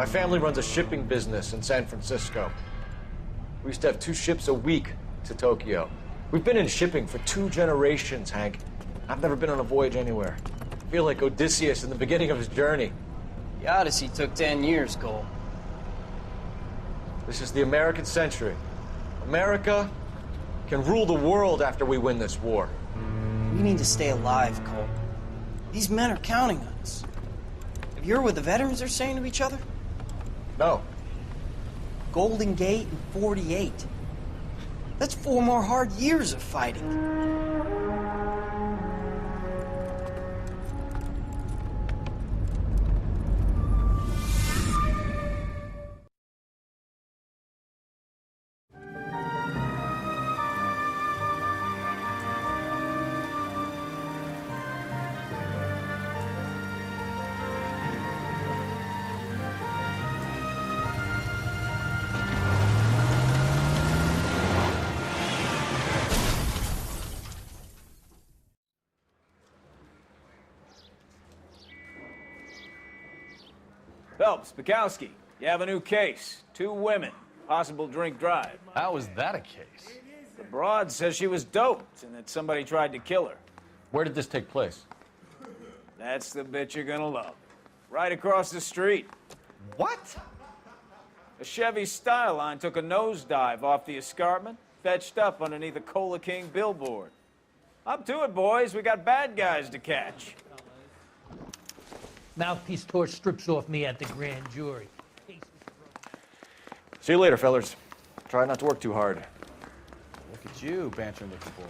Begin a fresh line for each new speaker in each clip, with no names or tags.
My family runs a shipping business in San Francisco. We used to have 2 ships a week to Tokyo. We've been in shipping for 2 generations, Hank. I've never been on a voyage anywhere. I feel like Odysseus in the beginning of his journey.
The Odyssey took 10 years, Cole.
This is the American century. America can rule the world after we win this war.
We need to stay alive, Cole. These men are counting on us. Have you heard what the veterans are saying to each other?
No.
Golden Gate and 48. That's 4 more hard years of fighting.
Phelps, Bukowski, you have a new case. 2 women, possible drink drive.
How is that a case?
The broad says she was doped and that somebody tried to kill her.
Where did this take place?
That's the bit you're gonna love. Right across the street.
What?
A Chevy Styline took a nosedive off the escarpment, fetched up underneath a Cola King billboard. Up to it, boys. We got bad guys to catch.
Mouthpiece tore strips off me at the grand jury.
See you later, fellers. Try not to work too hard.
Look at you, bantering with the boys.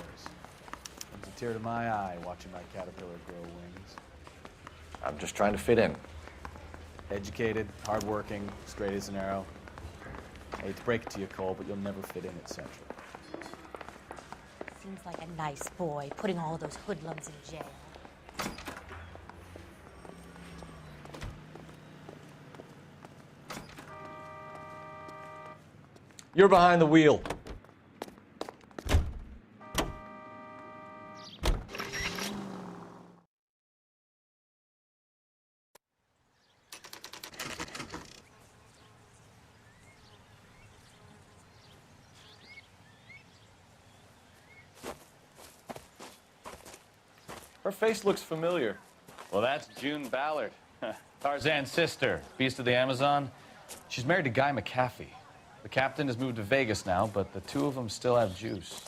Brings a tear to my eye watching my caterpillar grow wings.
I'm just trying to fit in.
Educated, hardworking, straight as an arrow. I hate to break it to you, Cole, but you'll never fit in at Central.
Seems like a nice boy, putting all those hoodlums in jail.
You're behind the wheel. Her face looks familiar.
Well, that's June Ballard, Tarzan's sister, beast of the Amazon. She's married to Guy McAfee. The captain has moved to Vegas now, but the 2 of them still have juice.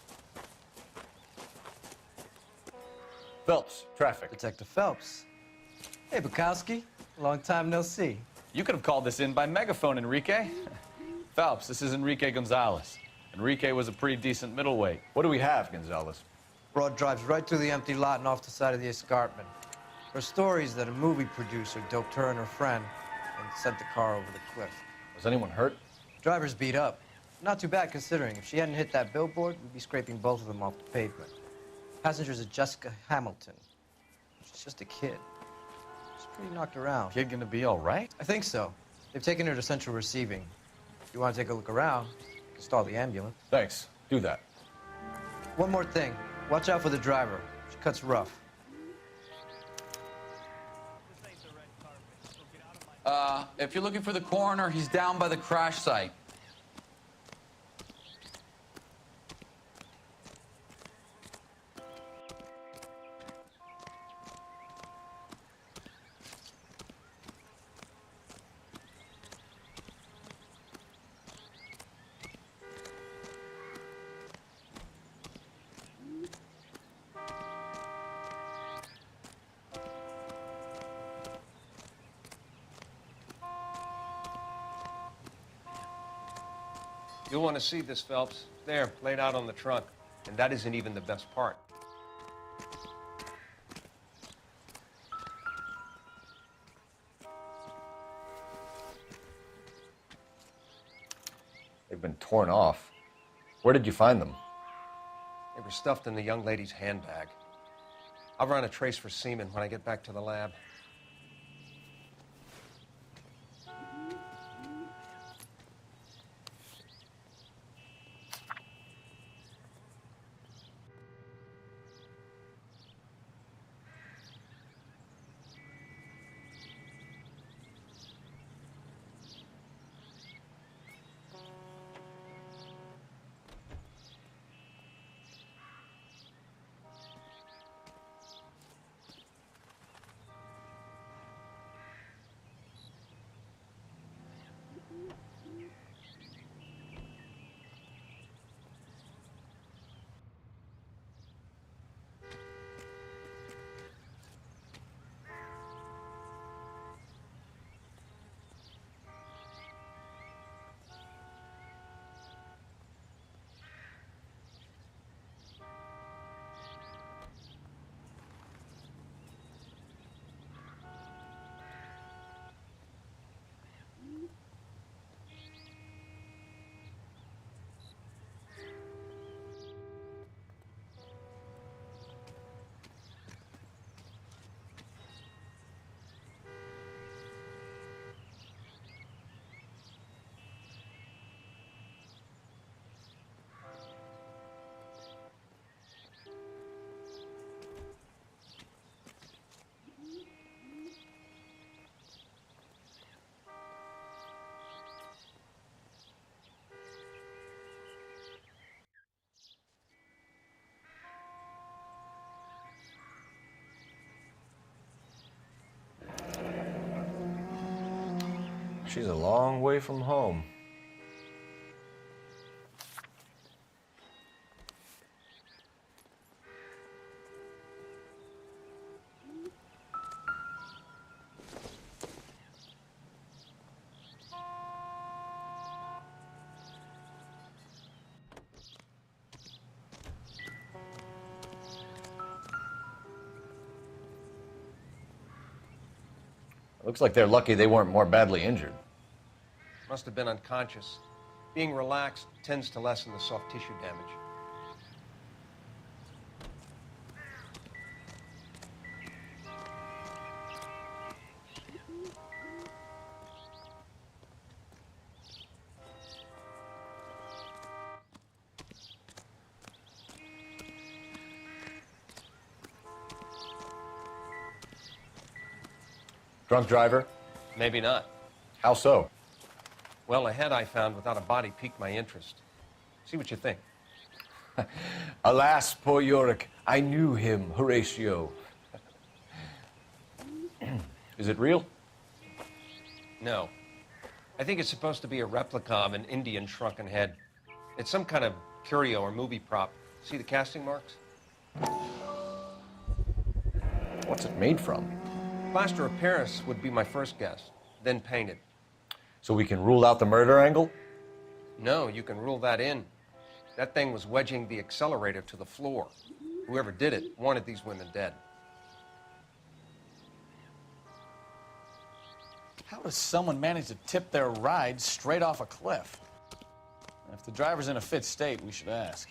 Phelps, traffic.
Detective Phelps. Hey, Bukowski. Long time no see.
You could have called this in by megaphone, Enrique. Phelps, this is Enrique Gonzalez. Enrique was a pretty decent middleweight.
What do we have, Gonzalez?
Broad drives right through the empty lot and off the side of the escarpment. Her story is that a movie producer doped her and her friend and sent the car over the cliff.
Was anyone hurt?
Driver's beat up. Not too bad considering. If she hadn't hit that billboard, we'd be scraping both of them off the pavement. Passenger's a Jessica Hamilton. She's just a kid. She's pretty knocked around.
Kid gonna be all right?
I think so. They've taken her to Central Receiving. If you want to take a look around, stall the ambulance.
Thanks. Do that.
One more thing. Watch out for the driver. She cuts rough.
If you're looking for the coroner, he's down by the crash site.
You'll want to see this, Phelps. There, laid out on the trunk. And that isn't even the best part.
They've been torn off. Where did you find them?
They were stuffed in the young lady's handbag. I'll run a trace for semen when I get back to the lab.
She's a long way from home. Looks like they're lucky they weren't more badly injured.
Must have been unconscious. Being relaxed tends to lessen the soft tissue damage.
Drunk driver?
Maybe not.
How so?
Well, a head I found without a body piqued my interest. See what you think.
Alas, poor Yorick, I knew him, Horatio. Is it real?
No. I think it's supposed to be a replica of an Indian shrunken head. It's some kind of curio or movie prop. See the casting marks?
What's it made from?
Plaster of Paris would be my first guess, then painted.
So we can rule out the murder angle?
No, you can rule that in. That thing was wedging the accelerator to the floor. Whoever did it wanted these women dead.
How does someone manage to tip their ride straight off a cliff? If the driver's in a fit state, we should ask.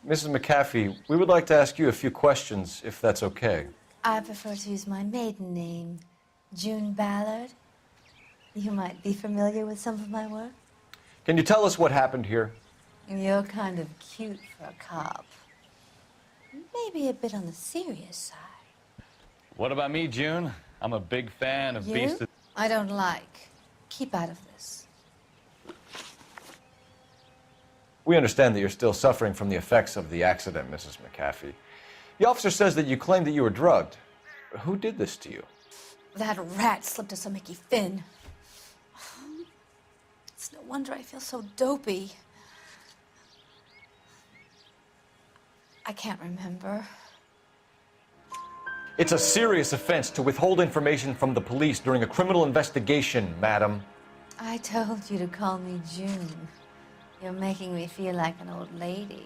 Mrs. McAfee, we would like to ask you a few questions, if that's okay.
I prefer to use my maiden name, June Ballard. You might be familiar with some of my work.
Can you tell us what happened here?
You're kind of cute for a cop. Maybe a bit on the serious side.
What about me, June? I'm a big fan of
You?
Beast of...
I don't like. Keep out of this.
We understand that you're still suffering from the effects of the accident, Mrs. McAfee. The officer says that you claimed that you were drugged. Who did this to you?
That rat slipped us a Mickey Finn. It's no wonder I feel so dopey. I can't remember.
It's a serious offense to withhold information from the police during a criminal investigation, madam.
I told you to call me June. You're making me feel like an old lady.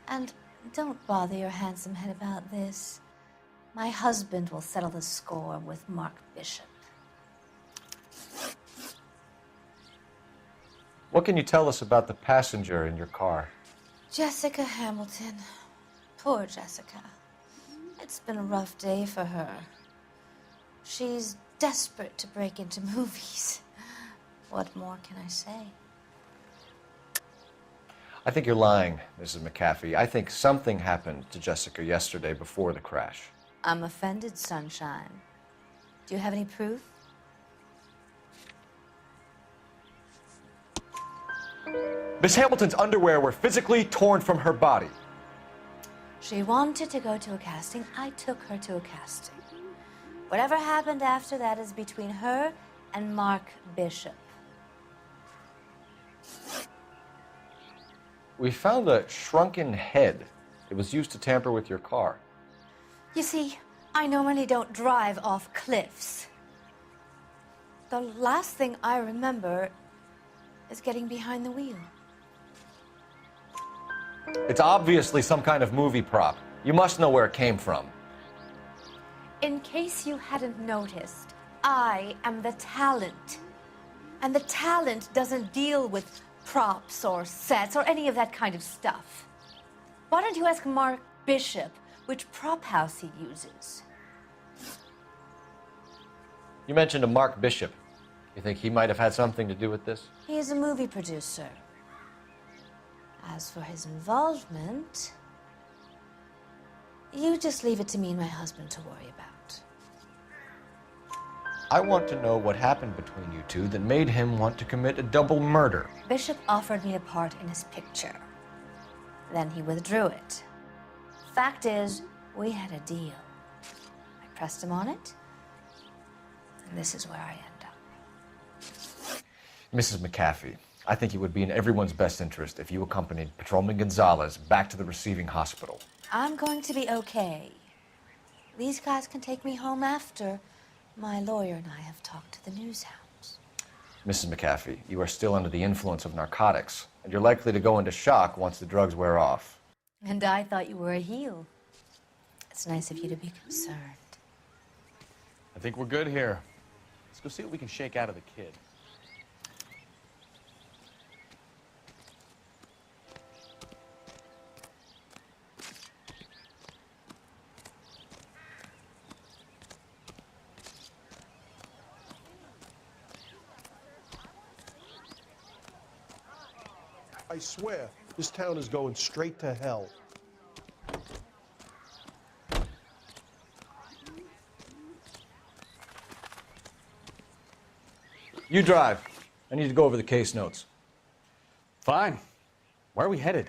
And don't bother your handsome head about this. My husband will settle the score with Mark Bishop.
What can you tell us about the passenger in your car?
Jessica Hamilton. Poor Jessica. It's been a rough day for her. She's desperate to break into movies. What more can I say?
I think you're lying, Mrs. McAfee. I think something happened to Jessica yesterday before the crash.
I'm offended, Sunshine. Do you have any proof?
Miss Hamilton's underwear were physically torn from her body.
She wanted to go to a casting. I took her to a casting. Whatever happened after that is between her and Mark Bishop.
We found a shrunken head. It was used to tamper with your car.
You see, I normally don't drive off cliffs. The last thing I remember is getting behind the wheel.
It's obviously some kind of movie prop. You must know where it came from.
In case you hadn't noticed, I am the talent. And the talent doesn't deal with props or sets or any of that kind of stuff. Why don't you ask Mark Bishop which prop house he uses?
You mentioned a Mark Bishop. You think he might have had something to do with this?
He is a movie producer. As for his involvement, You just leave it to me and my husband to worry about.
I want to know what happened between you two that made him want to commit a double murder.
Bishop offered me a part in his picture. Then he withdrew it. Fact is, we had a deal. I pressed him on it, and this is where I end up.
Mrs. McAfee, I think it would be in everyone's best interest if you accompanied Patrolman Gonzalez back to the receiving hospital.
I'm going to be okay. These guys can take me home after my lawyer and I have talked to the news hounds.
Mrs. McAfee, you are still under the influence of narcotics, and you're likely to go into shock once the drugs wear off.
And I thought you were a heel. It's nice of you to be concerned.
I think we're good here. Let's go see what we can shake out of the kid.
I swear, this town is going straight to hell.
You drive. I need to go over the case notes.
Fine. Where are we headed?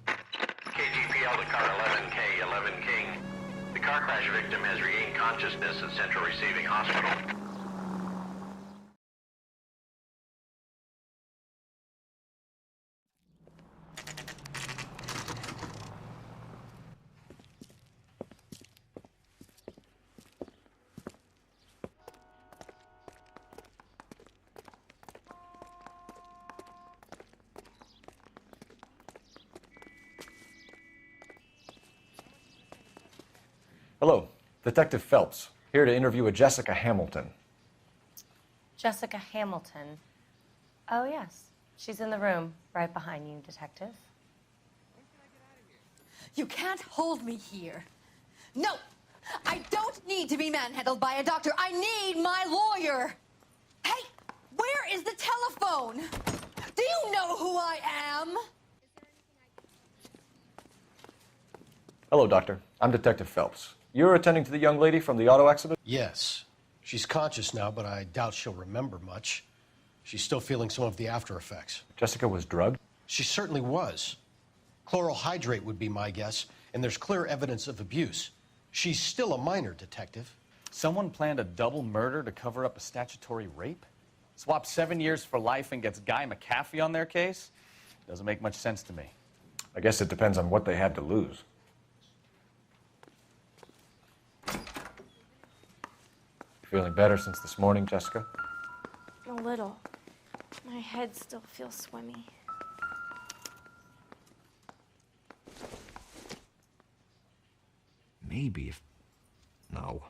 KGPL to car 11K, 11 King. The car crash victim has regained consciousness at Central Receiving Hospital.
Hello, Detective Phelps, here to interview a Jessica Hamilton.
Jessica Hamilton. Oh, yes. She's in the room right behind you, Detective.
You can't hold me here. No! I don't need to be manhandled by a doctor. I need my lawyer. Hey, where is the telephone? Do you know who I am?
Hello, Doctor. I'm Detective Phelps. You're attending to the young lady from the auto accident?
Yes. She's conscious now, but I doubt she'll remember much. She's still feeling some of the after effects.
Jessica was drugged?
She certainly was. Chloral hydrate would be my guess, and there's clear evidence of abuse. She's still a minor, Detective.
Someone planned a double murder to cover up a statutory rape? Swap 7 years for life and gets Guy McAfee on their case? Doesn't make much sense to me.
I guess it depends on what they had to lose. Feeling better since this morning, Jessica?
A little. My head still feels swimmy.
Maybe if... No.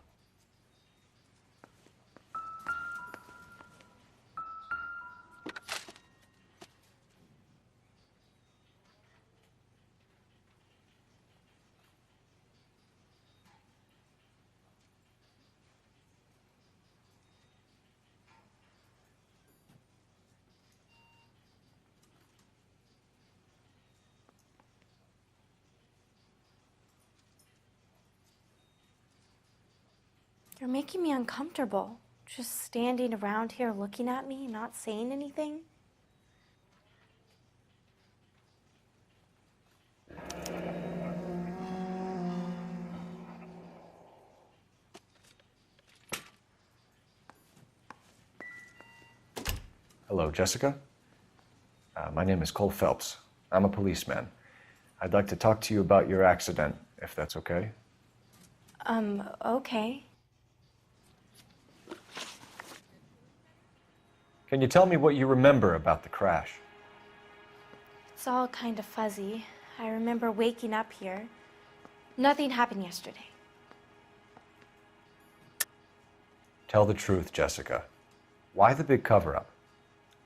You're making me uncomfortable. Just standing around here looking at me, not saying anything.
Hello, Jessica. My name is Cole Phelps. I'm a policeman. I'd like to talk to you about your accident, if that's okay.
Okay.
Can you tell me what you remember about the crash?
It's all kind of fuzzy. I remember waking up here. Nothing happened yesterday.
Tell the truth, Jessica. Why the big cover-up?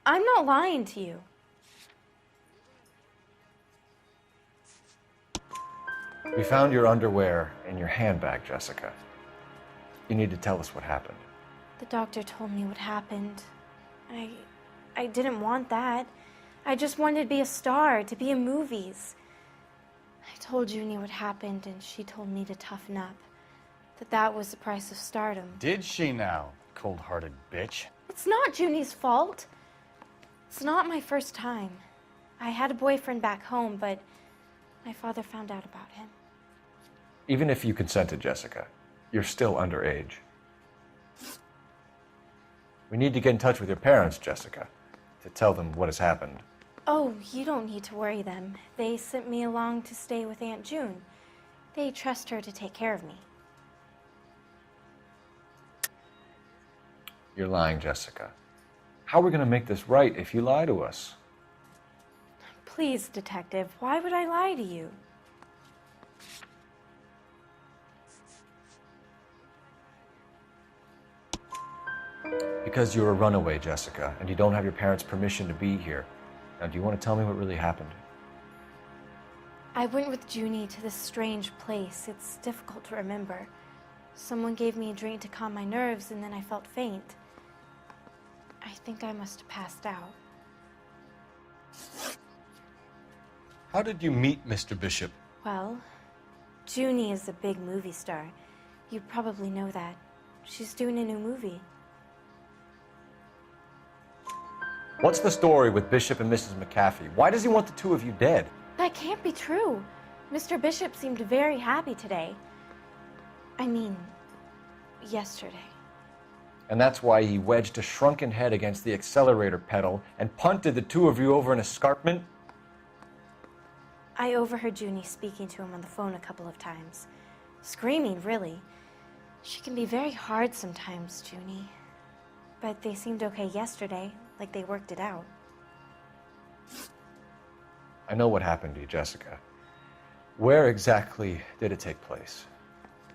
I'm not lying to you.
We found your underwear in your handbag, Jessica. You need to tell us what happened.
The doctor told me what happened. I didn't want that. I just wanted to be a star, to be in movies. I told Junie what happened, and she told me to toughen up. That was the price of stardom.
Did she now, cold-hearted bitch?
It's not Junie's fault. It's not my first time. I had a boyfriend back home, but my father found out about him.
Even if you consented, Jessica, you're still underage. We need to get in touch with your parents, Jessica, to tell them what has happened.
Oh, you don't need to worry them. They sent me along to stay with Aunt June. They trust her to take care of me.
You're lying, Jessica. How are we going to make this right if you lie to us?
Please, Detective, why would I lie to you?
Because you're a runaway, Jessica, and you don't have your parents' permission to be here. Now, do you want to tell me what really happened?
I went with Junie to this strange place. It's difficult to remember. Someone gave me a drink to calm my nerves, and then I felt faint. I think I must have passed out.
How did you meet Mr. Bishop?
Well, Junie is a big movie star. You probably know that. She's doing a new movie.
What's the story with Bishop and Mrs. McAfee? Why does he want the two of you dead?
That can't be true. Mr. Bishop seemed very happy today. I mean, yesterday.
And that's why he wedged a shrunken head against the accelerator pedal and punted the two of you over an escarpment?
I overheard Junie speaking to him on the phone a couple of times. Screaming, really. She can be very hard sometimes, Junie. But they seemed okay yesterday, like they worked it out.
I know what happened to you, Jessica. Where exactly did it take place?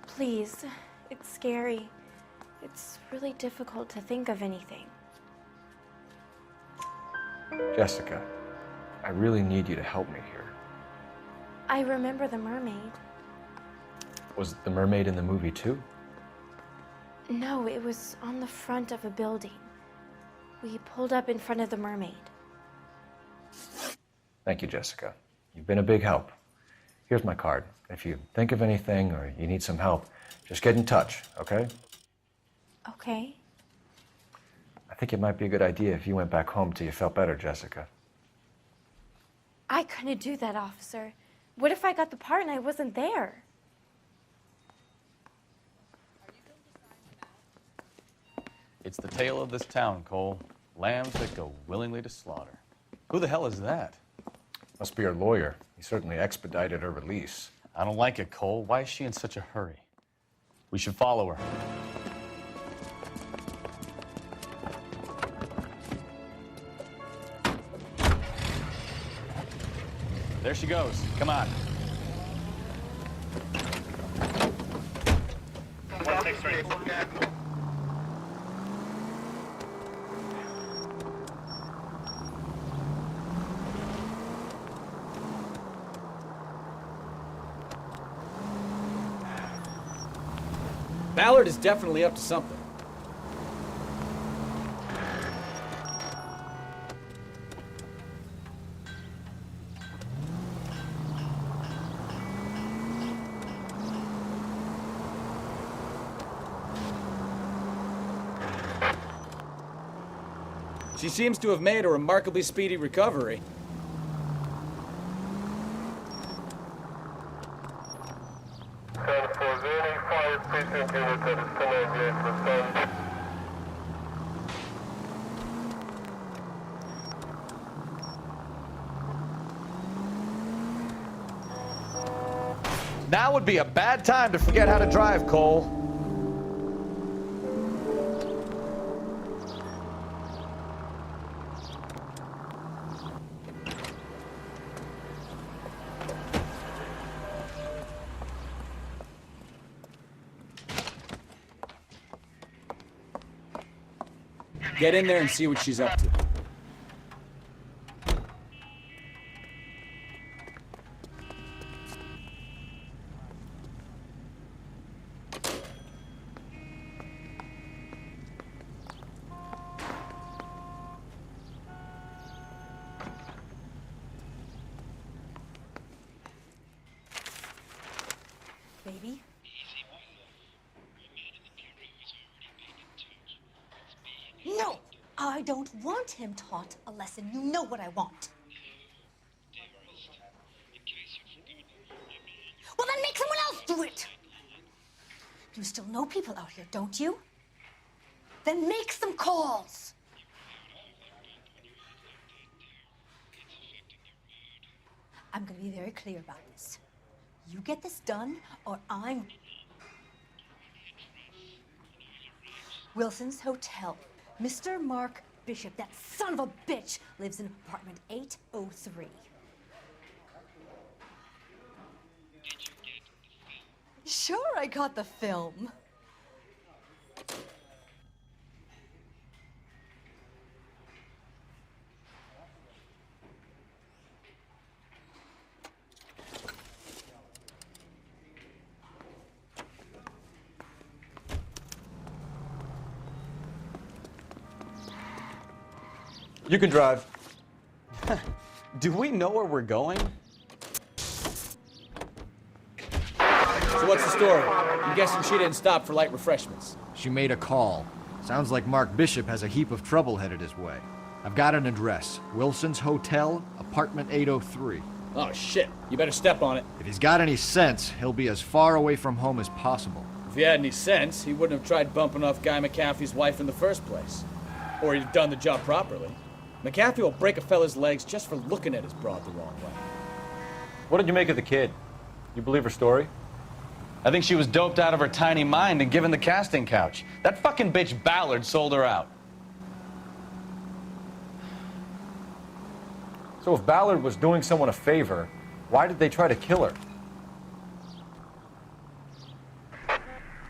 Please, it's scary. It's really difficult to think of anything.
Jessica, I really need you to help me here.
I remember the mermaid.
Was the mermaid in the movie too?
No, it was on the front of a building. We pulled up in front of the mermaid.
Thank you, Jessica. You've been a big help. Here's my card. If you think of anything or you need some help, just get in touch, okay?
Okay.
I think it might be a good idea if you went back home till you felt better, Jessica.
I couldn't do that, officer. What if I got the part and I wasn't there?
It's the tale of this town, Cole. Lambs that go willingly to slaughter. Who the hell is that?
Must be her lawyer. He certainly expedited her release.
I don't like it, Cole. Why is she in such a hurry? We should follow her. There she goes. Come on.
Ballard is definitely up to something. She seems to have made a remarkably speedy recovery.
Now would be a bad time to forget how to drive, Cole.
Get in there and see what she's up to.
I don't want him taught a lesson. You know what I want. Well, then make someone else do it. You still know people out here, don't you? Then make some calls. I'm going to be very clear about this. You get this done, or I'm... Wilson's Hotel. Mr. Mark Bishop, that son of a bitch, lives in apartment 803. Sure, I got the film.
You can drive.
Do we know where we're going?
So what's the story? I'm guessing she didn't stop for light refreshments.
She made a call. Sounds like Mark Bishop has a heap of trouble headed his way. I've got an address. Wilson's Hotel, apartment 803.
Oh, shit. You better step on it.
If he's got any sense, he'll be as far away from home as possible.
If he had any sense, he wouldn't have tried bumping off Guy McAfee's wife in the first place. Or he'd have done the job properly. McAfee will break a fella's legs just for looking at his broad the wrong way.
What did you make of the kid? You believe her story?
I think she was doped out of her tiny mind and given the casting couch. That fucking bitch Ballard sold her out.
So if Ballard was doing someone a favor, why did they try to kill her?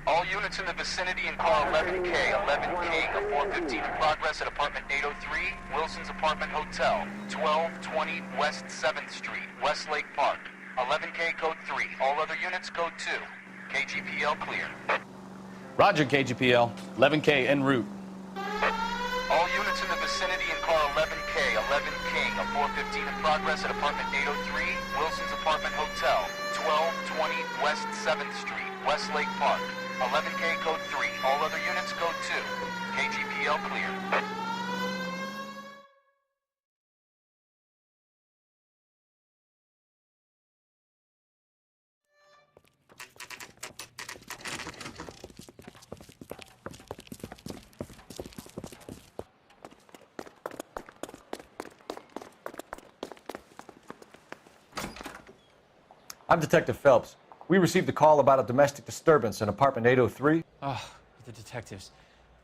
All units in the vicinity in car 11K, 11K, a 415 in progress at apartment 803, Wilson's Apartment Hotel, 1220 West 7th Street, Westlake Park. 11K code 3, all other units code 2. KGPL clear.
Roger, KGPL. 11K en route.
All units in the vicinity in car 11K, 11 King, a 415 in progress at apartment 803, Wilson's Apartment Hotel, 1220 West 7th Street, Westlake Park. 11K code 3, all other units code 2. KGPL clear.
I'm Detective Phelps. We received a call about a domestic disturbance in apartment 803.
Oh, the detectives.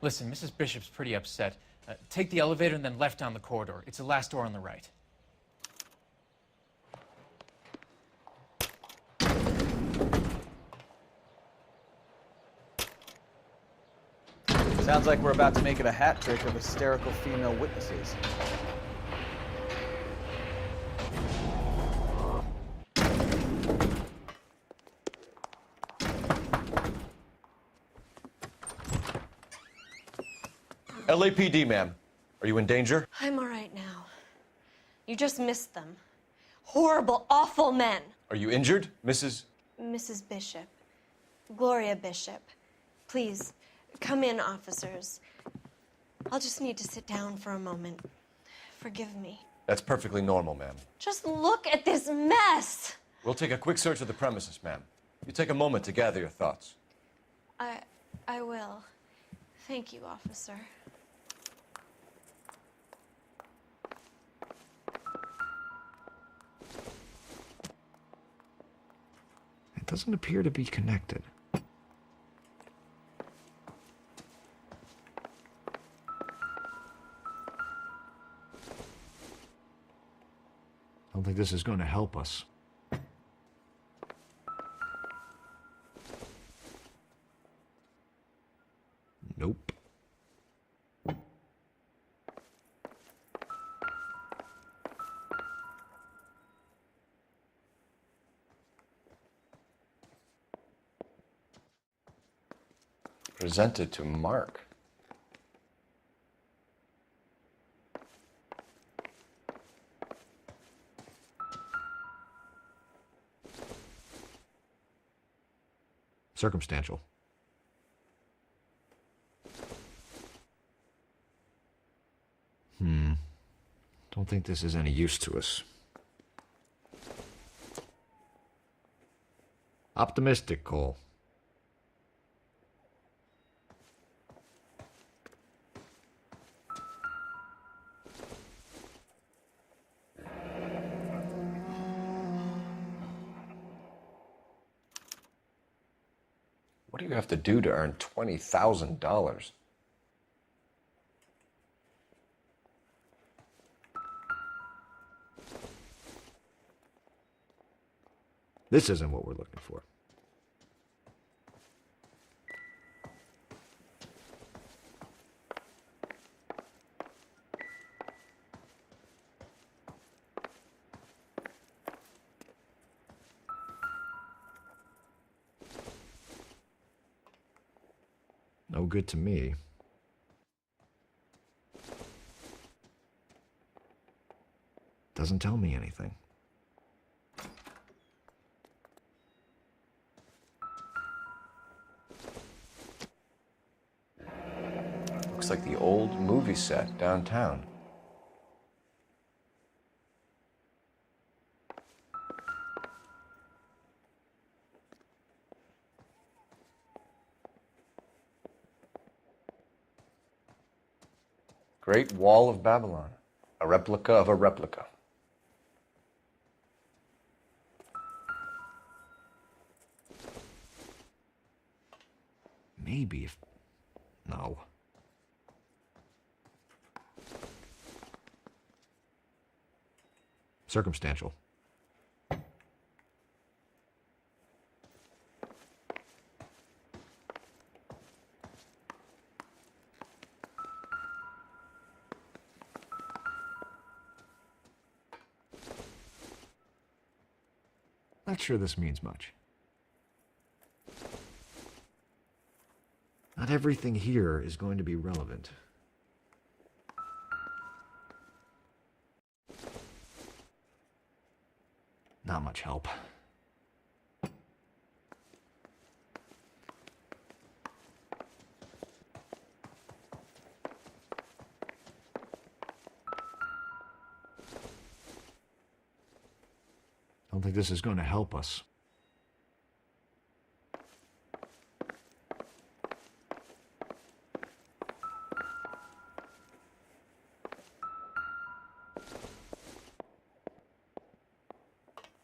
Listen, Mrs. Bishop's pretty upset. Take the elevator and then left down the corridor. It's the last door on the right.
Sounds like we're about to make it a hat trick of hysterical female witnesses.
LAPD, ma'am. Are you in danger?
I'm all right now. You just missed them. Horrible, awful men.
Are you injured, Mrs.?
Mrs. Bishop. Gloria Bishop. Please, come in, officers. I'll just need to sit down for a moment. Forgive me.
That's perfectly normal, ma'am.
Just look at this mess.
We'll take a quick search of the premises, ma'am. You take a moment to gather your thoughts.
I will. Thank you, officer.
It doesn't appear to be connected. I don't think this is going to help us. Nope. Presented to Mark. Circumstantial. Don't think this is any use to us. Optimistic, Cole.
What do you have to do to earn $20,000?
This isn't what we're looking for. No good to me. Doesn't tell me anything.
Looks like the old movie set downtown. Great Wall of Babylon, a replica of a replica.
Maybe if... No. Circumstantial. Not sure this means much. Not everything here is going to be relevant. Not much help. Don't think this is going to help us.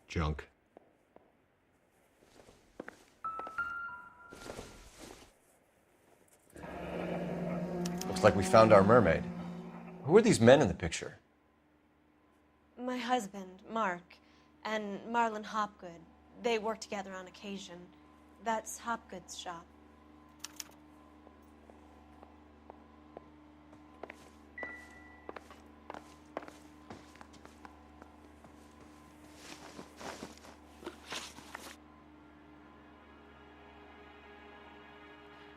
Junk.
Looks like we found our mermaid. Who are these men in the picture?
My husband, Mark, and Marlon Hopgood. They work together on occasion. That's Hopgood's shop.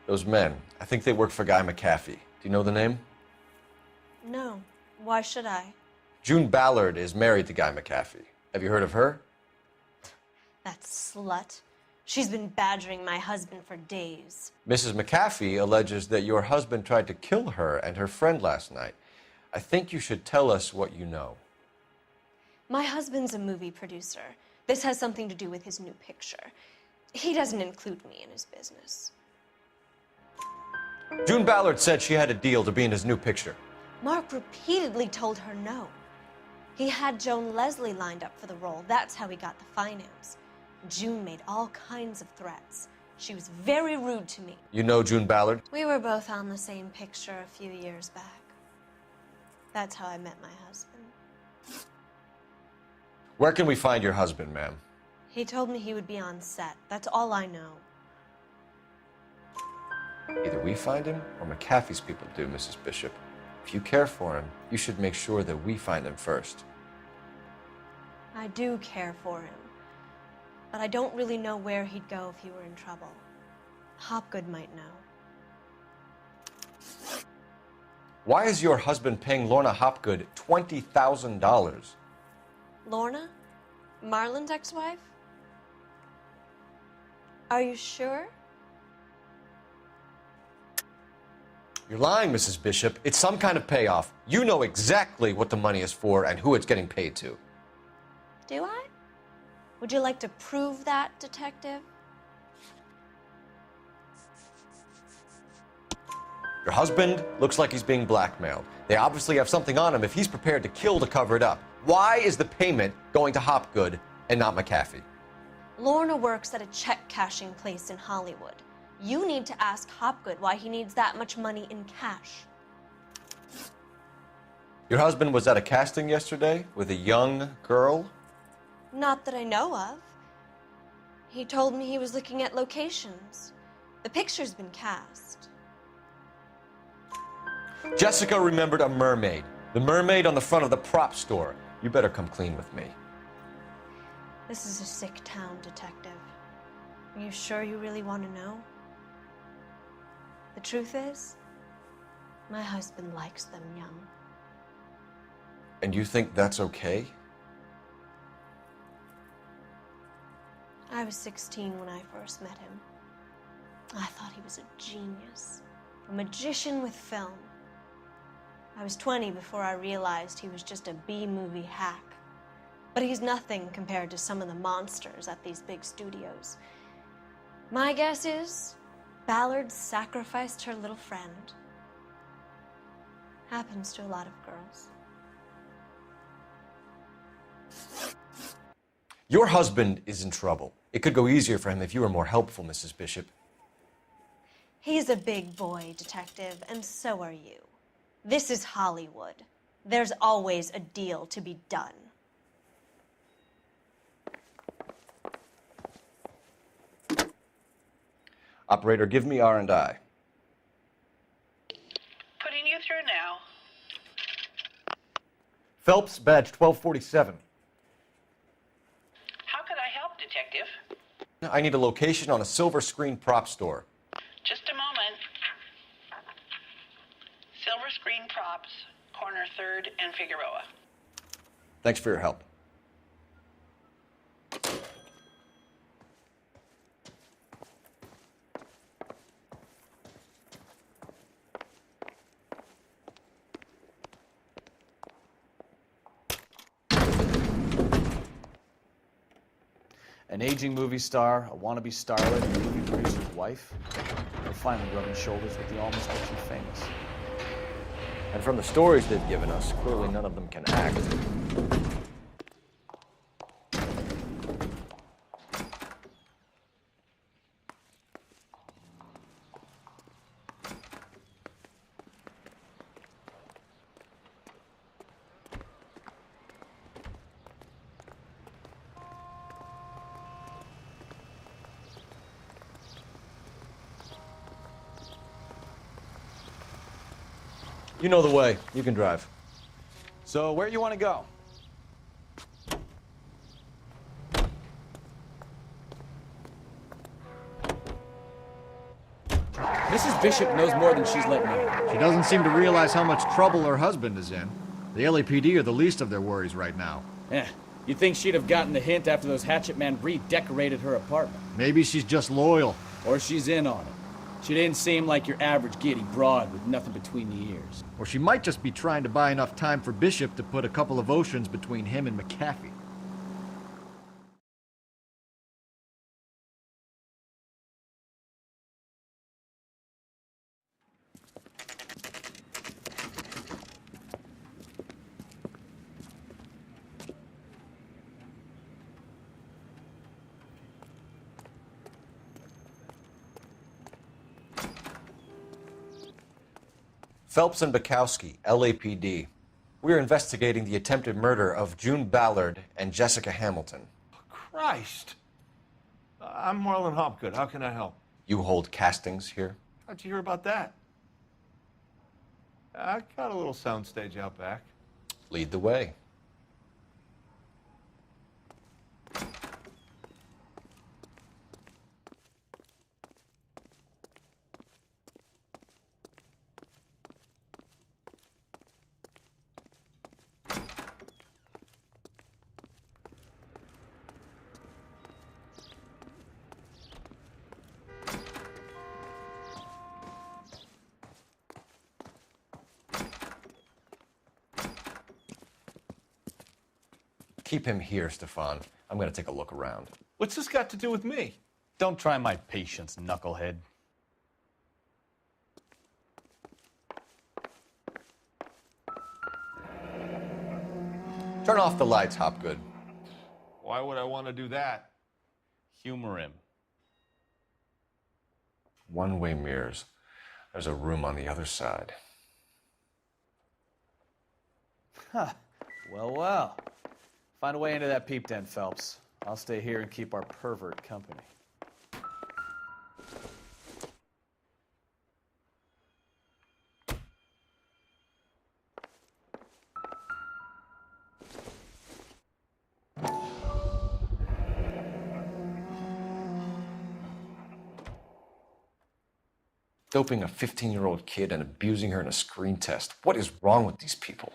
Those men, I think they work for Guy McAfee. Do you know the name?
No. Why should I?
June Ballard is married to Guy McAfee. Have you heard of her?
That slut. She's been badgering my husband for days.
Mrs. McAfee alleges that your husband tried to kill her and her friend last night. I think you should tell us what you know.
My husband's a movie producer. This has something to do with his new picture. He doesn't include me in his business.
June Ballard said she had a deal to be in his new picture.
Mark repeatedly told her no. He had Joan Leslie lined up for the role. That's how he got the finance. June made all kinds of threats. She was very rude to me.
You know June Ballard?
We were both on the same picture a few years back. That's how I met my husband.
Where can we find your husband, ma'am?
He told me he would be on set. That's all I know.
Either we find him or McAfee's people do, Mrs. Bishop. If you care for him, you should make sure that we find him first.
I do care for him. But I don't really know where he'd go if he were in trouble. Hopgood might know.
Why is your husband paying Lorna Hopgood $20,000?
Lorna? Marlon's ex-wife? Are you sure?
You're lying, Mrs. Bishop. It's some kind of payoff. You know exactly what the money is for and who it's getting paid to.
Do I? Would you like to prove that, Detective?
Your husband looks like he's being blackmailed. They obviously have something on him if he's prepared to kill to cover it up. Why is the payment going to Hopgood and not McAfee?
Lorna works at a check-cashing place in Hollywood. You need to ask Hopgood why he needs that much money in cash.
Your husband was at a casting yesterday with a young girl?
Not that I know of. He told me he was looking at locations. The picture's been cast.
Jessica remembered a mermaid. The mermaid on the front of the prop store. You better come clean with me.
This is a sick town, Detective. Are you sure you really want to know? The truth is, my husband likes them young.
And you think that's okay?
I was 16 when I first met him. I thought he was a genius, a magician with film. I was 20 before I realized he was just a B-movie hack. But he's nothing compared to some of the monsters at these big studios. My guess is Ballard sacrificed her little friend. Happens to a lot of girls.
Your husband is in trouble. It could go easier for him if you were more helpful, Mrs. Bishop.
He's a big boy, Detective, and so are you. This is Hollywood. There's always a deal to be done.
Operator, give me R&I.
Putting you through now.
Phelps, badge 1247.
How could I help, Detective?
I need a location on a silver screen prop store.
Just a moment. Silver Screen Props, corner 3rd and Figueroa.
Thanks for your help.
An aging movie star, a wannabe starlet, and a movie producer's wife. They're finally rubbing shoulders with the almost rich and famous.
And from the stories they've given us, clearly none of them can act. You know the way. You can drive.
So, where you want to go?
Mrs. Bishop knows more than she's letting on.
She doesn't seem to realize how much trouble her husband is in. The LAPD are the least of their worries right now.
You'd think she'd have gotten the hint after those hatchet men redecorated her apartment.
Maybe she's just loyal.
Or she's in on it. She didn't seem like your average giddy broad with nothing between the ears.
Or she might just be trying to buy enough time for Bishop to put a couple of oceans between him and McAfee.
Phelps and Bukowski, LAPD. We're investigating the attempted murder of June Ballard and Jessica Hamilton.
Christ. I'm Marlon Hopgood. How can I help?
You hold castings here?
How'd you hear about that? I got a little soundstage out back.
Lead the way. Keep him here, Stefan. I'm gonna take a look around.
What's this got to do with me?
Don't try my patience, knucklehead.
Turn off the lights, Hopgood.
Why would I want to do that?
Humor him.
One-way mirrors. There's a room on the other side.
Huh. Well, well. Find a way into that peep den, Phelps. I'll stay here and keep our pervert company.
Doping a 15-year-old kid and abusing her in a screen test. What is wrong with these people?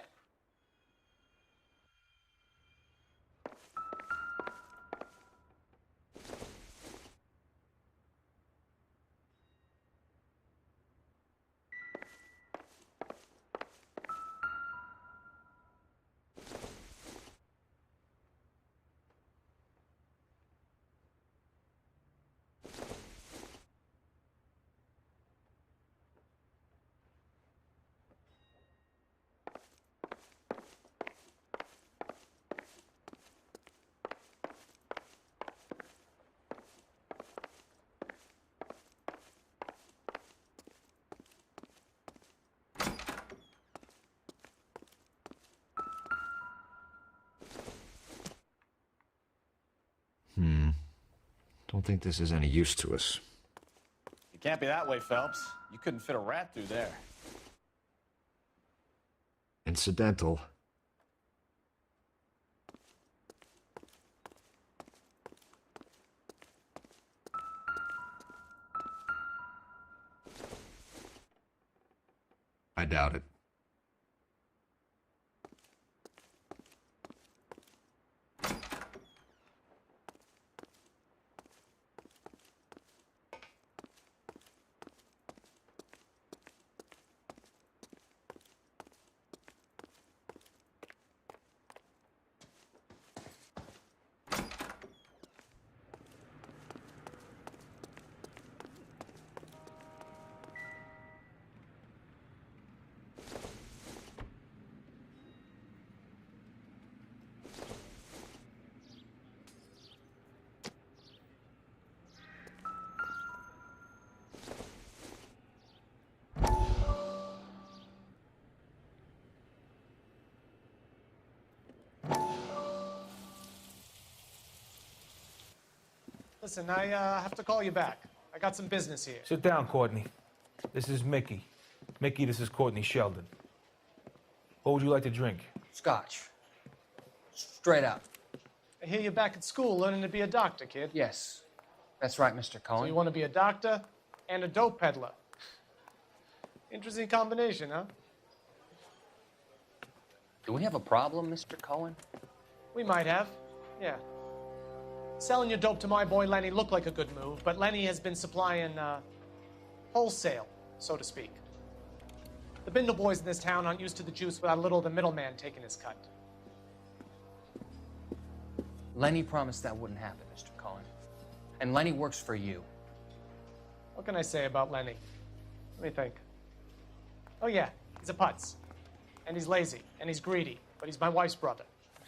Don't think this is any use to us.
You can't be that way, Phelps. You couldn't fit a rat through there.
Incidental. I doubt it.
Listen, I have to call you back. I got some business here.
Sit down, Courtney. This is Mickey. Mickey, this is Courtney Sheldon. What would you like to drink?
Scotch. Straight up.
I hear you're back at school learning to be a doctor, kid.
Yes. That's right, Mr. Cohen.
So you want to be a doctor and a dope peddler. Interesting combination, huh?
Do we have a problem, Mr. Cohen?
We might have, yeah. Selling your dope to my boy Lenny looked like a good move, but Lenny has been supplying, wholesale, so to speak. The Bindle boys in this town aren't used to the juice without a little of the middleman taking his cut.
Lenny promised that wouldn't happen, Mr. Cohen. And Lenny works for you.
What can I say about Lenny? Let me think. Oh yeah, he's a putz. And he's lazy, and he's greedy, but he's my wife's brother.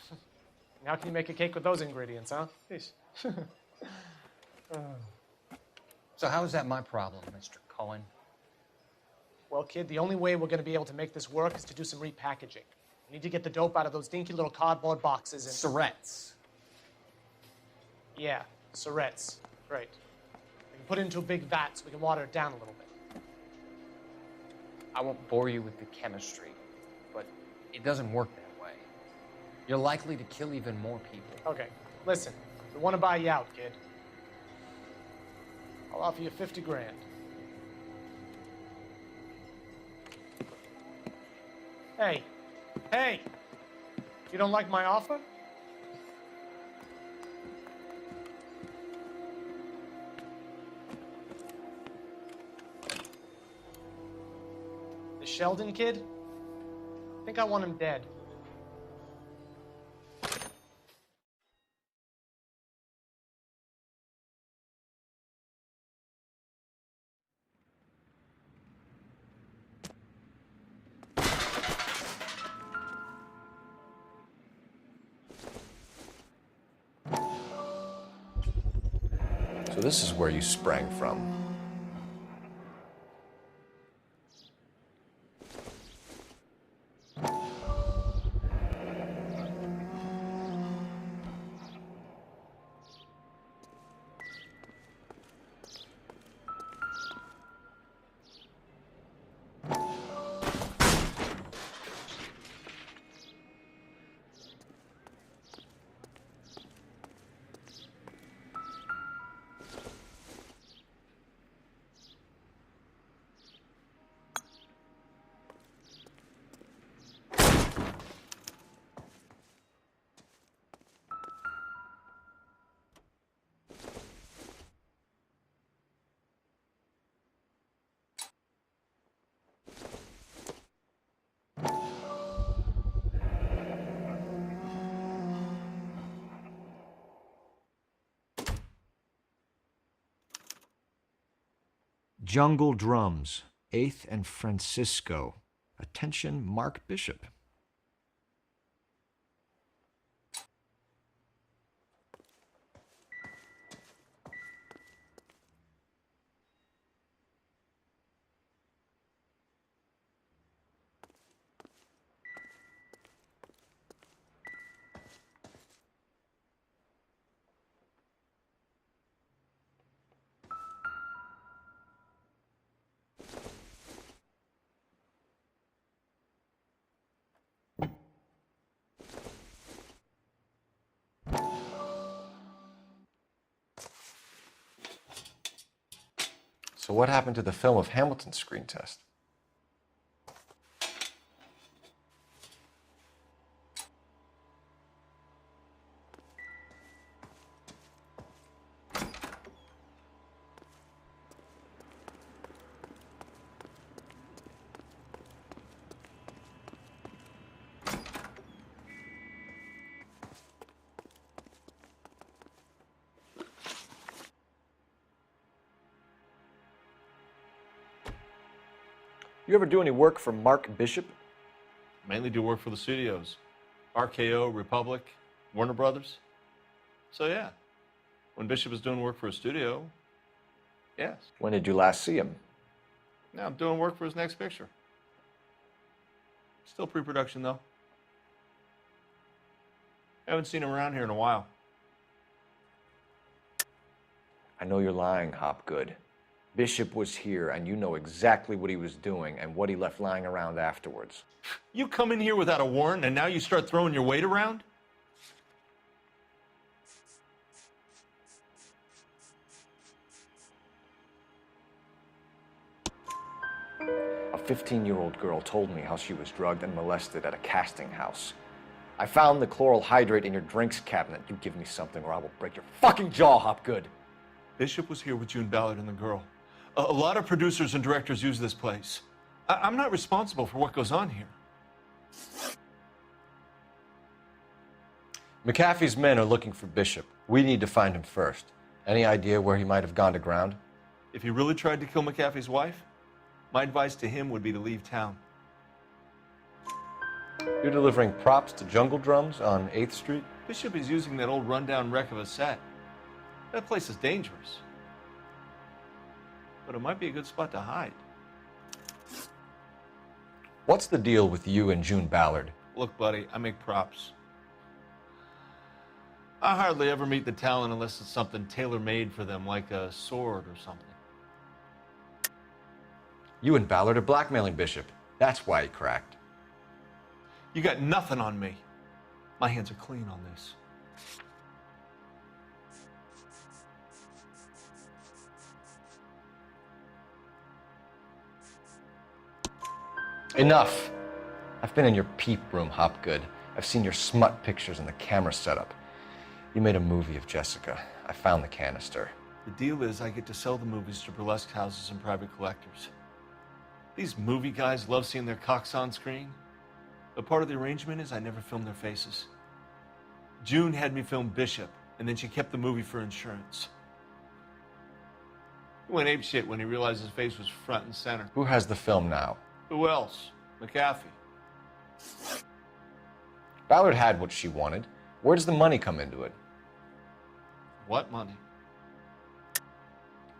And how can you make a cake with those ingredients, huh? Jeez.
So how is that my problem, Mr. Cohen?
Well, kid, the only way we're going to be able to make this work is to do some repackaging. We need to get the dope out of those dinky little cardboard boxes and...
Syrettes.
Yeah, syrettes. Great. We can put it into a big vat so we can water it down a little bit.
I won't bore you with the chemistry, but it doesn't work that way. You're likely to kill even more people.
Okay, listen. We want to buy you out, kid. I'll offer you 50 grand. Hey, hey! You don't like my offer? The Sheldon kid? I think I want him dead.
this is where you sprang from.
Jungle Drums, 8th and Francisco. Attention, Mark Bishop.
So what happened to the film of Hamilton's screen test? You ever do any work for Mark Bishop?
Mainly do work for the studios. RKO, Republic, Warner Brothers. So yeah, when Bishop was doing work for a studio, yes.
When did you last see him?
Now I'm doing work for his next picture. Still pre-production though. Haven't seen him around here in a while.
I know you're lying, Hopgood. Bishop was here, and you know exactly what he was doing and what he left lying around afterwards.
You come in here without a warrant, and now you start throwing your weight around?
A 15-year-old girl told me how she was drugged and molested at a casting house. I found the chloral hydrate in your drinks cabinet. You give me something or I will break your fucking jaw, Hopgood.
Bishop was here with June Ballard and the girl. A lot of producers and directors use this place. I'm not responsible for what goes on here.
McAfee's men are looking for Bishop. We need to find him first. Any idea where he might have gone to ground?
If he really tried to kill McAfee's wife, my advice to him would be to leave town.
You're delivering props to Jungle Drums on 8th Street?
Bishop is using that old rundown wreck of a set. That place is dangerous. But it might be a good spot to hide.
What's the deal with you and June Ballard?
Look, buddy, I make props. I hardly ever meet the talent unless it's something tailor-made for them, like a sword or something.
You and Ballard are blackmailing Bishop. That's why he cracked.
You got nothing on me. My hands are clean on this.
Enough. I've been in your peep room, Hopgood. I've seen your smut pictures and the camera setup. You made a movie of Jessica. I found the canister.
The deal is I get to sell the movies to burlesque houses and private collectors. These movie guys love seeing their cocks on screen. But part of the arrangement is I never film their faces. June had me film Bishop, and then she kept the movie for insurance. He went apeshit when he realized his face was front and center.
Who has the film now?
Who else? McAfee.
Ballard had what she wanted. Where does the money come into it?
What money?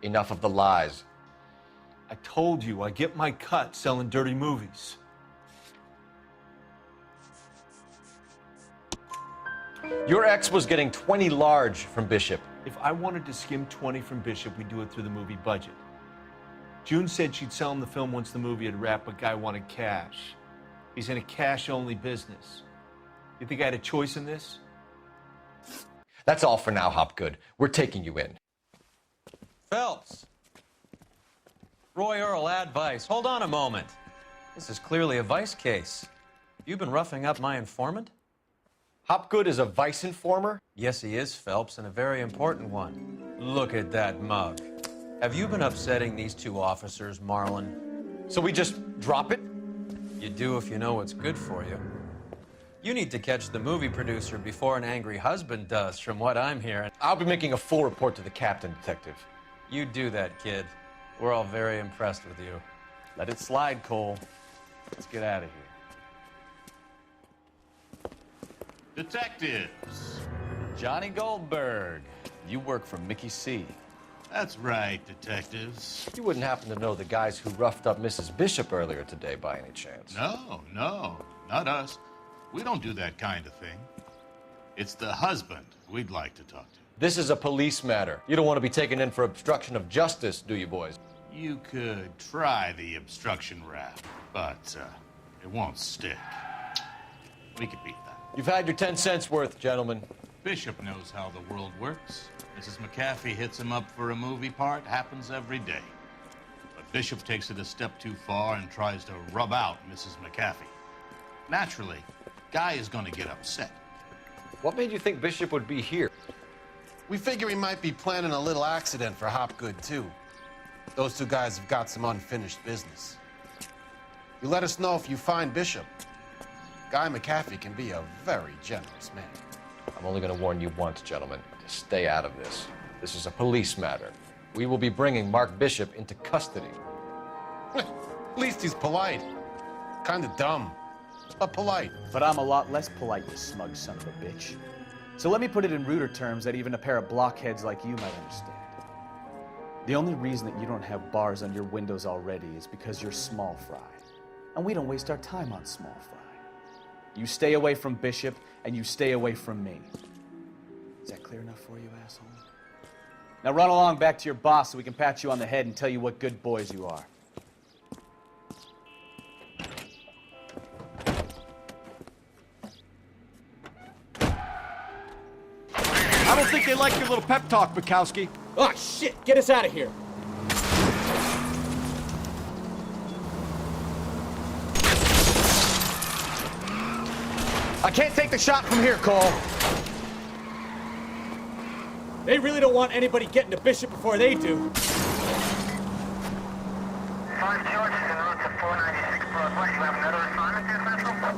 Enough of the lies.
I told you I get my cut selling dirty movies.
Your ex was getting 20 large from Bishop.
If I wanted to skim 20 from Bishop, we'd do it through the movie budget. June said she'd sell him the film once the movie had wrapped, but Guy wanted cash. He's in a cash-only business. You think I had a choice in this?
That's all for now, Hopgood. We're taking you in.
Phelps. Roy Earl, advice. Hold on a moment. This is clearly a vice case. You've been roughing up my informant?
Hopgood is a vice informer?
Yes, he is, Phelps, and a very important one. Look at that mug. Have you been upsetting these two officers, Marlon?
So we just drop it?
You do if you know what's good for you. You need to catch the movie producer before an angry husband does, from what I'm hearing.
I'll be making a full report to the captain, Detective.
You do that, kid. We're all very impressed with you.
Let it slide, Cole. Let's get out of here.
Detectives.
Johnny Goldberg. You work for Mickey C.
That's right, detectives.
You wouldn't happen to know the guys who roughed up Mrs. Bishop earlier today by any chance?
No, not us. We don't do that kind of thing. It's the husband we'd like to talk to.
This is a police matter. You don't want to be taken in for obstruction of justice, do you, boys?
You could try the obstruction rap, but it won't stick. We could beat that.
You've had your 10 cents worth, gentlemen.
Bishop knows how the world works. Mrs. McAfee hits him up for a movie part. Happens every day. But Bishop takes it a step too far and tries to rub out Mrs. McAfee. Naturally, Guy is going to get upset.
What made you think Bishop would be here?
We figure he might be planning a little accident for Hopgood, too. Those two guys have got some unfinished business. You let us know if you find Bishop. Guy McAfee can be a very generous man.
I'm only going to warn you once, gentlemen, to stay out of this. This is a police matter. We will be bringing Mark Bishop into custody.
At least he's polite. Kind of dumb, but polite.
But I'm a lot less polite, you smug son of a bitch. So let me put it in ruder terms that even a pair of blockheads like you might understand. The only reason that you don't have bars on your windows already is because you're small fry. And we don't waste our time on small fry. You stay away from Bishop, and you stay away from me. Is that clear enough for you, asshole? Now run along back to your boss so we can pat you on the head and tell you what good boys you are.
I don't think they like your little pep talk, Bukowski.
Oh, shit! Get us out of here!
I can't take the shot from here, Cole.
They really don't want anybody getting to Bishop before they do.
5 George is en route to 496 Broadway. You have another assignment there, Central?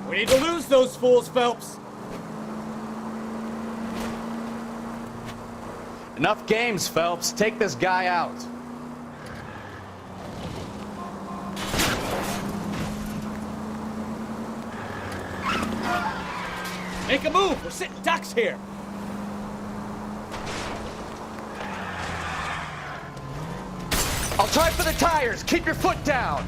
We need to lose those fools, Phelps.
Enough games, Phelps. Take this guy out.
Make a move. We're sitting ducks here.
I'll try for the tires. Keep your foot down.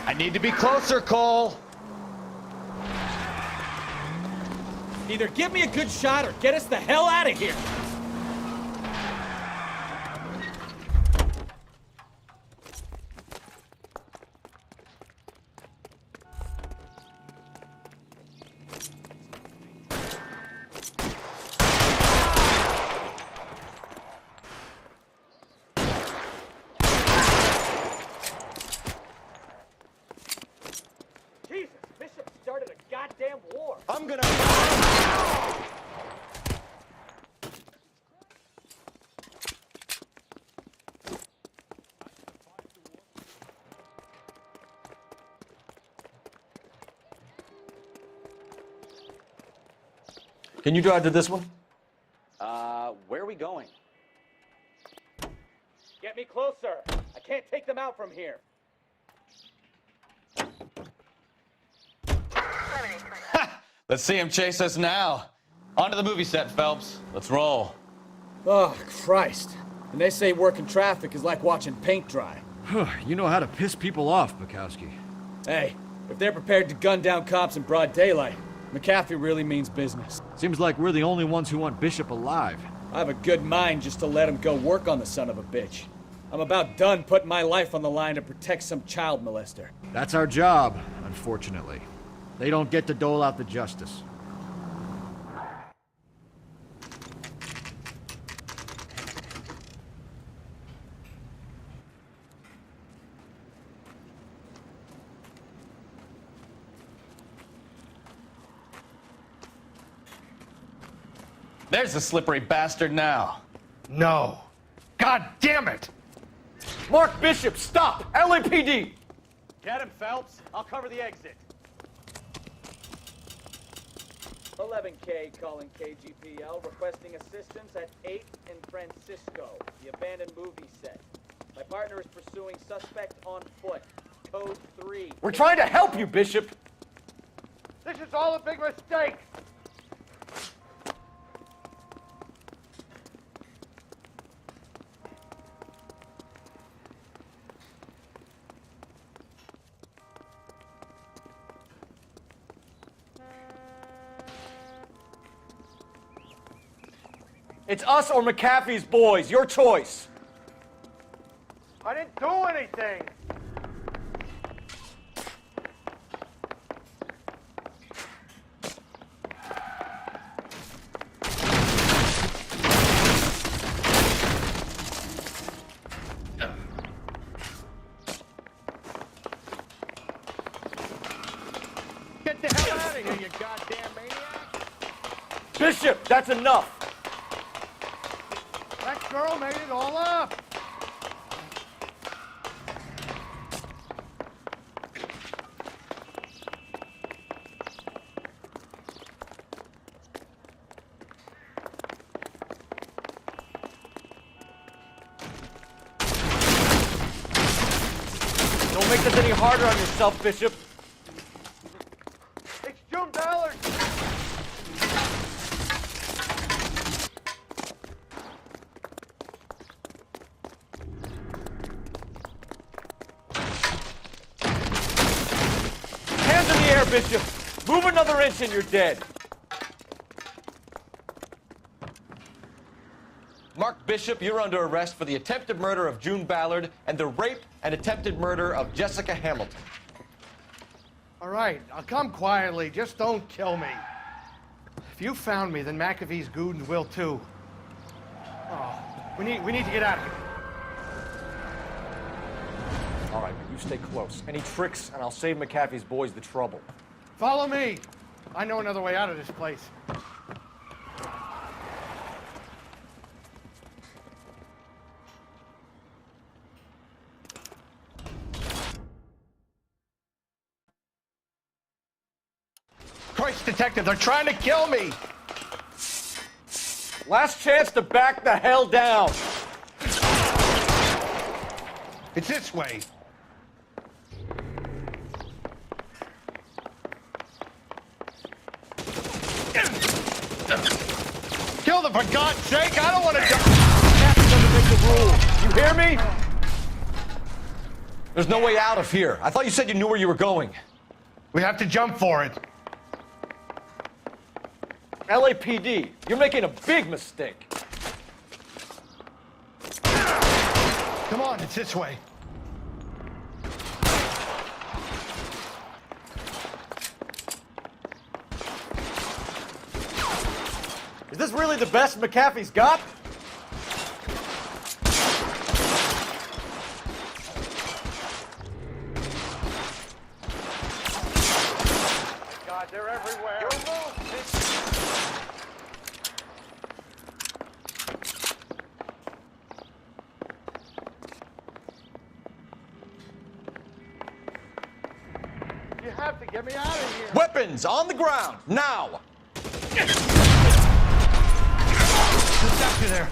I need to be closer, Cole.
Either give me a good shot or get us the hell out of here. Jesus, Bishop started a goddamn war.
I'm gonna...
Can you drive to this one?
Where are we going?
Get me closer. I can't take them out from here.
Let's see him chase us now. On to the movie set, Phelps. Let's roll.
Oh, Christ. And they say working traffic is like watching paint dry.
You know how to piss people off, Bukowski.
Hey, if they're prepared to gun down cops in broad daylight, McAfee really means business.
Seems like we're the only ones who want Bishop alive.
I have a good mind just to let him go work on the son of a bitch. I'm about done putting my life on the line to protect some child molester.
That's our job, unfortunately. They don't get to dole out the justice.
There's the slippery bastard now.
No. God damn it!
Mark Bishop, stop! LAPD!
Get him, Phelps. I'll cover the exit. 11K calling KGPL, requesting assistance at 8th and Francisco, the abandoned movie set. My partner is pursuing suspect on foot. Code 3.
We're trying to help you, Bishop!
This is all a big mistake!
It's us or McAfee's boys. Your choice.
I didn't do anything! Get the hell out of here, you goddamn maniac!
Bishop, that's enough!
That girl made it all up!
Don't make this any harder on yourself, Bishop.
It's June Ballard!
Hands in the air, Bishop! Move another inch and you're dead. Mark Bishop, you're under arrest for the attempted murder of June Ballard and the rape and attempted murder of Jessica Hamilton.
All right, I'll come quietly. Just don't kill me. If you found me, then McAfee's goons will too. Oh, we need to get out of here.
All right, but you stay close. Any tricks, and I'll save McAfee's boys the trouble.
Follow me. I know another way out of this place. Christ, Detective, they're trying to kill me!
Last chance to back the hell down!
It's this way. Kill them, for God's sake! I don't want to die!
Captain doesn't make the rules. You hear me? There's no way out of here. I thought you said you knew where you were going.
We have to jump for it.
LAPD, you're making a big mistake.
Come on, it's this way.
Is this really the best McAfee's got?
God, they're everywhere. Your move. You have to get me out of here.
Weapons on the ground, now!
Got you there.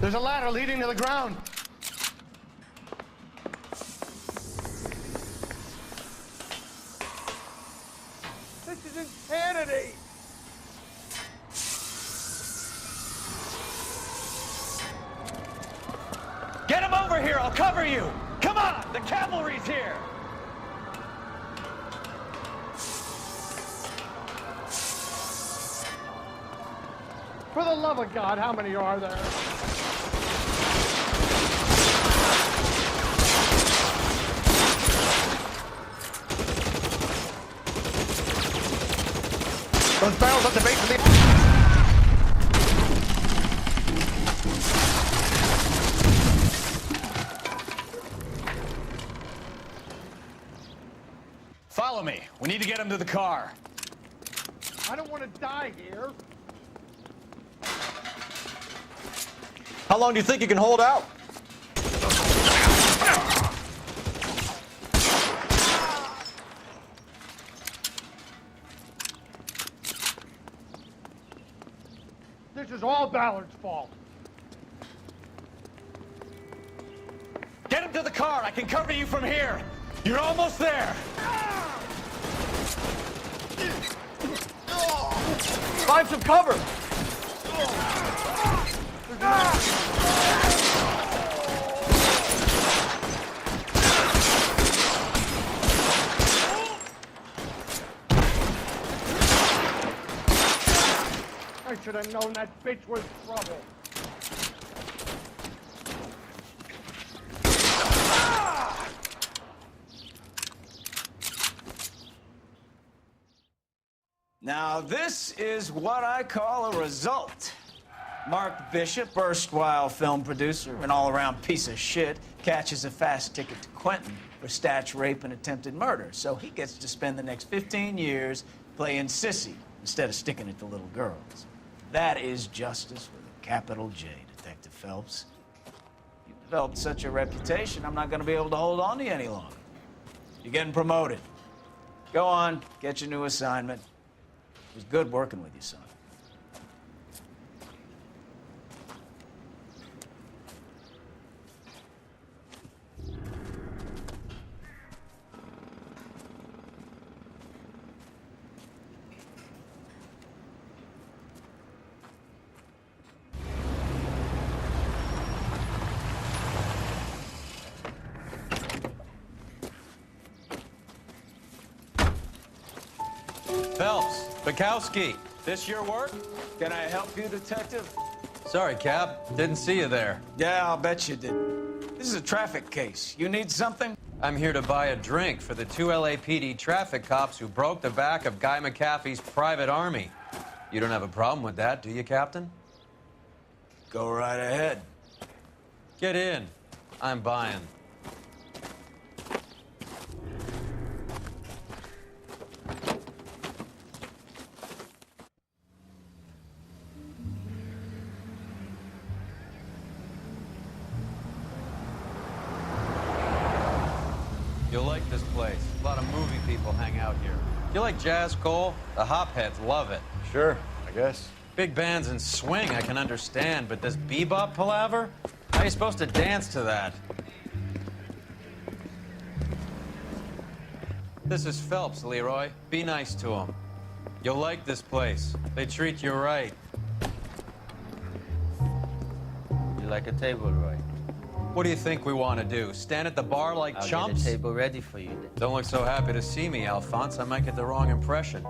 There's a ladder leading to the ground. This is insanity.
Get him over here, I'll cover you! Come on, the cavalry's here!
For the love of God, how many are there? Those barrels at the base of the...
Follow me. We need to get him to the car.
I don't want to die here.
How long do you think you can hold out?
This is all Ballard's fault.
Get him to the car. I can cover you from here. You're almost there.
Find some cover. I should have known that bitch was trouble.
Now, this is what I call a result. Mark Bishop, erstwhile film producer, an all-around piece of shit, catches a fast ticket to Quentin for statch rape and attempted murder. So he gets to spend the next 15 years playing sissy instead of sticking it to little girls. That is justice with a capital J, Detective Phelps. You've developed such a reputation, I'm not going to be able to hold on to you any longer. You're getting promoted. Go on, get your new assignment. It was good working with you, son.
Phelps, Bukowski, this your work?
Can I help you, Detective?
Sorry, Cap. Didn't see you there.
Yeah, I'll bet you did. This is a traffic case. You need something?
I'm here to buy a drink for the 2 LAPD traffic cops who broke the back of Guy McAfee's private army. You don't have a problem with that, do you, Captain?
Go right ahead.
Get in. I'm buying. You'll like this place. A lot of movie people hang out here. You like jazz, Cole? The hopheads love it.
Sure, I guess.
Big bands and swing I can understand, but this bebop palaver? How are you supposed to dance to that? This is Phelps, Leroy. Be nice to him. You'll like this place. They treat you right.
You like a table, Roy?
What do you think we want to do? Stand at the bar like
I'll
chumps?
get a table ready for you then.
Don't look so happy to see me, Alphonse. I might get the wrong impression.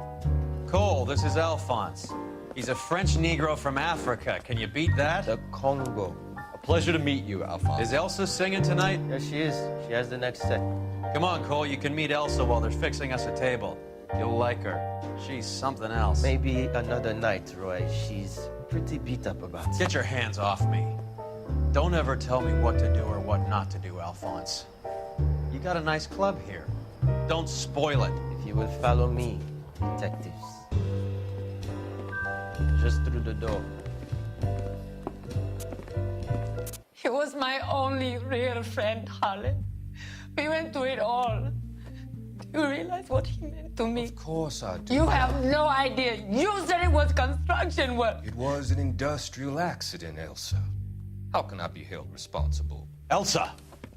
Cole, this is Alphonse. He's a French Negro from Africa. Can you beat that?
The Congo.
A pleasure to meet you, Alphonse.
Is Elsa singing tonight?
Yes, she is. She has the next set.
Come on, Cole. You can meet Elsa while they're fixing us a table. You'll like her. She's something else.
Maybe another night, Roy. She's pretty beat up about it.
Get your hands off me. Don't ever tell me what to do or what not to do, Alphonse. You got a nice club here. Don't spoil it.
If you will follow me, detectives. Just through the door.
He was my only real friend, Harlan. We went through it all. Do you realize what he meant to me.
Of course I do.
You have no idea. You said it was construction work.
It was an industrial accident, Elsa. How can I be held responsible?
Elsa,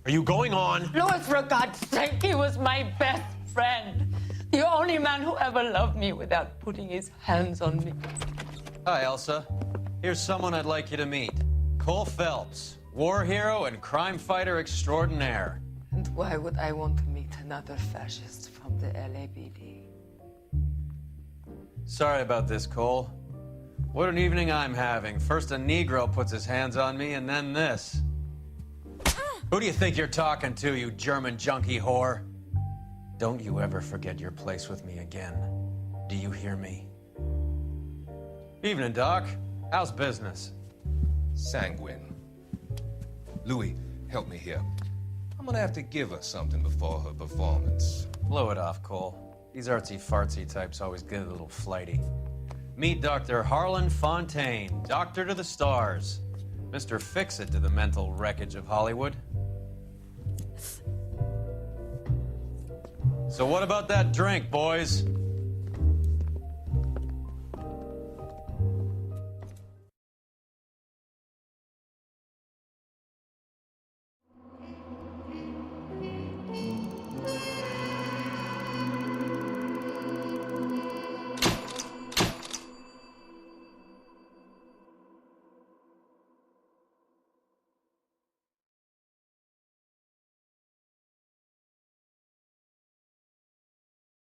are you going on?
Louis, for God's sake, he was my best friend. The only man who ever loved me without putting his hands on me.
Hi, Elsa. Here's someone I'd like you to meet. Cole Phelps, war hero and crime fighter extraordinaire.
And why would I want to meet another fascist from the LAPD?
Sorry about this, Cole. What an evening I'm having. First a Negro puts his hands on me, and then this. Who do you think you're talking to, you German junkie whore? Don't you ever forget your place with me again. Do you hear me? Evening, Doc. How's business?
Sanguine. Louis, help me here. I'm gonna have to give her something before her performance.
Blow it off, Cole. These artsy-fartsy types always get a little flighty. Meet Dr. Harlan Fontaine, doctor to the stars. Mr. Fix-It to the mental wreckage of Hollywood. So what about that drink, boys?